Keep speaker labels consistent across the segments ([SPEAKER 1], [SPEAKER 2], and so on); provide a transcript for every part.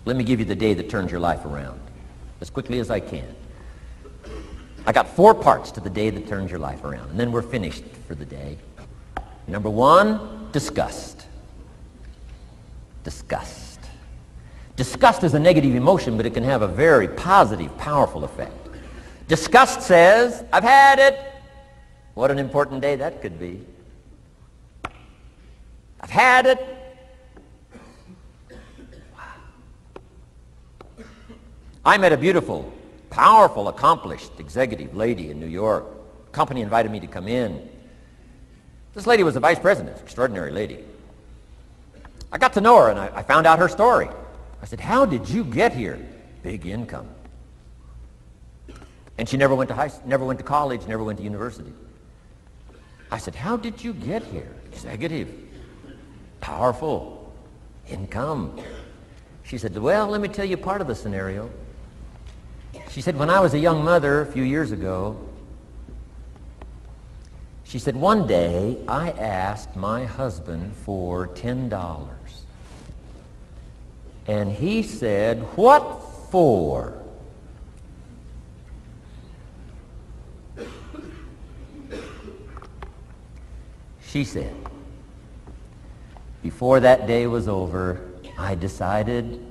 [SPEAKER 1] Let me give you the day that turns your life around as quickly as I can. I got 4 parts to the day that turns your life around, and then we're finished for the day. Number 1, disgust. Disgust. Disgust is a negative emotion, but it can have a very positive, powerful effect. Disgust says, I've had it. What an important day that could be. I've had it. Wow. I met a beautiful, powerful, accomplished executive lady in New York. The company invited me to come in. This lady was a vice president, extraordinary lady. I got to know her, and I found out her story. I said, how did you get here? Big income. And she never went to college, never went to university. I said, how did you get here? Executive, powerful, income. She said, well, let me tell you part of the scenario. She said, when I was a young mother a few years ago, she said, one day I asked my husband for $10. And he said, what for? She said, before that day was over, I decided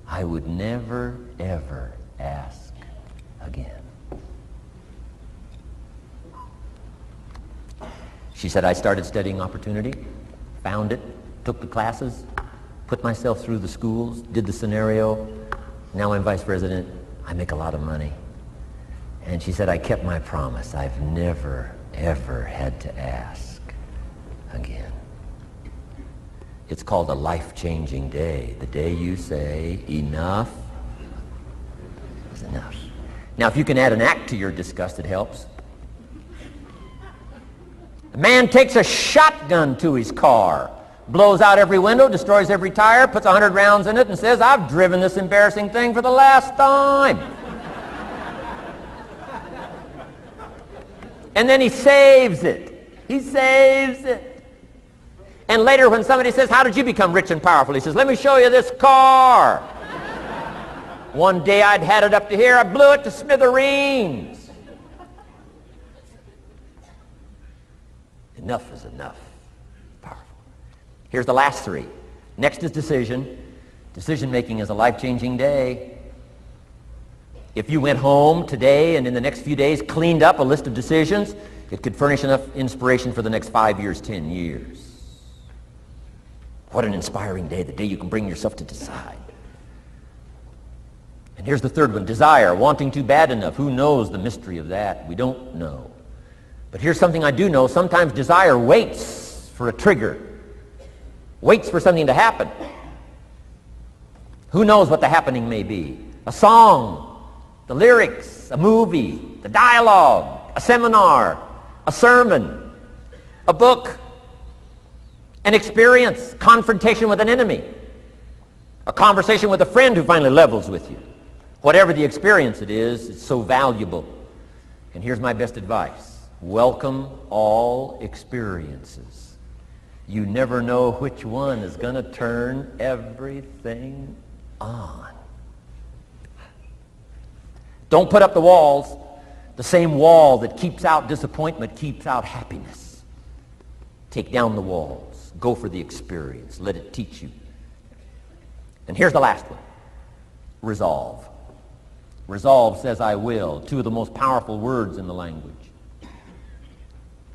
[SPEAKER 1] I would never, ever ask again. She said, I started studying opportunity, found it, took the classes, put myself through the schools, did the scenario. Now I'm vice president. I make a lot of money. And she said, I kept my promise. I've never, ever had to ask again. It's called a life-changing day. The day you say, enough is enough. Now, if you can add an act to your disgust, it helps. A man takes a shotgun to his car, blows out every window, destroys every tire, puts 100 rounds in it, and says, I've driven this embarrassing thing for the last time. And then he saves it. He saves it. And later when somebody says, how did you become rich and powerful? He says, let me show you this car. One day I'd had it up to here. I blew it to smithereens. Enough is enough. Powerful. Here's the last 3. Next is decision. Decision making is a life-changing day. If you went home today and in the next few days cleaned up a list of decisions, it could furnish enough inspiration for the next 5 years, 10 years. What an inspiring day, the day you can bring yourself to decide. And here's the 3rd one, desire, wanting to bad enough. Who knows the mystery of that? We don't know. But here's something I do know. Sometimes desire waits for a trigger, waits for something to happen. Who knows what the happening may be? A song, the lyrics, a movie, the dialogue, a seminar, a sermon, a book, an experience, confrontation with an enemy, a conversation with a friend who finally levels with you. Whatever the experience it is, it's so valuable. And here's my best advice. Welcome all experiences. You never know which one is going to turn everything on. Don't put up the walls. The same wall that keeps out disappointment keeps out happiness. Take down the walls. Go for the experience. Let it teach you. And here's the last one. Resolve. Resolve says I will. 2 of the most powerful words in the language.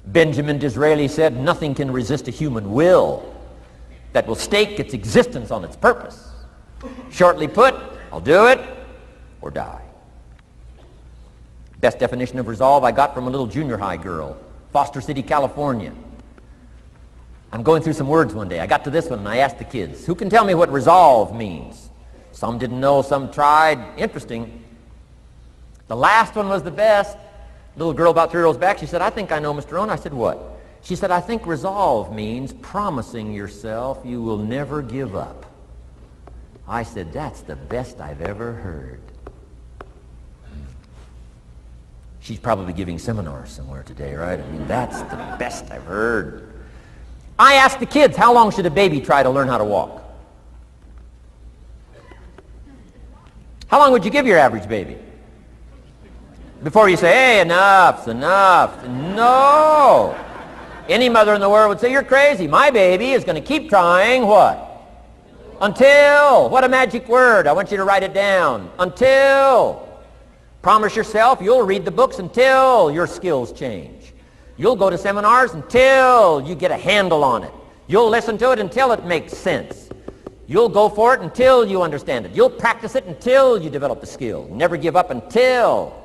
[SPEAKER 1] Benjamin Disraeli said, nothing can resist a human will that will stake its existence on its purpose. Shortly put, I'll do it or die. Best definition of resolve I got from a little junior high girl, Foster City, California. I'm going through some words one day. I got to this one and I asked the kids, who can tell me what resolve means? Some didn't know, some tried. Interesting. The last one was the best. Little girl about 3 years back, she said, I think I know, Mr. Rohn. I said, what? She said, I think resolve means promising yourself you will never give up. I said, that's the best I've ever heard. She's probably giving seminars somewhere today, right? I mean, that's the best I've heard. I asked the kids, how long should a baby try to learn how to walk? How long would you give your average baby? Before you say, hey, enough's enough. No. Any mother in the world would say, you're crazy. My baby is going to keep trying what? Until. What a magic word. I want you to write it down. Until. Promise yourself you'll read the books until your skills change. You'll go to seminars until you get a handle on it. You'll listen to it until it makes sense. You'll go for it until you understand it. You'll practice it until you develop the skill. Never give up until,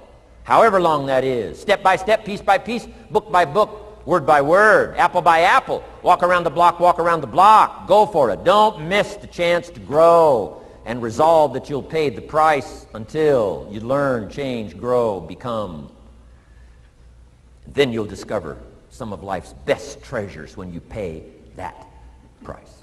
[SPEAKER 1] however long that is. Step by step, piece by piece, book by book, word by word, apple by apple. Walk around the block, walk around the block. Go for it. Don't miss the chance to grow, and resolve that you'll pay the price until you learn, change, grow, become. Then you'll discover some of life's best treasures when you pay that price.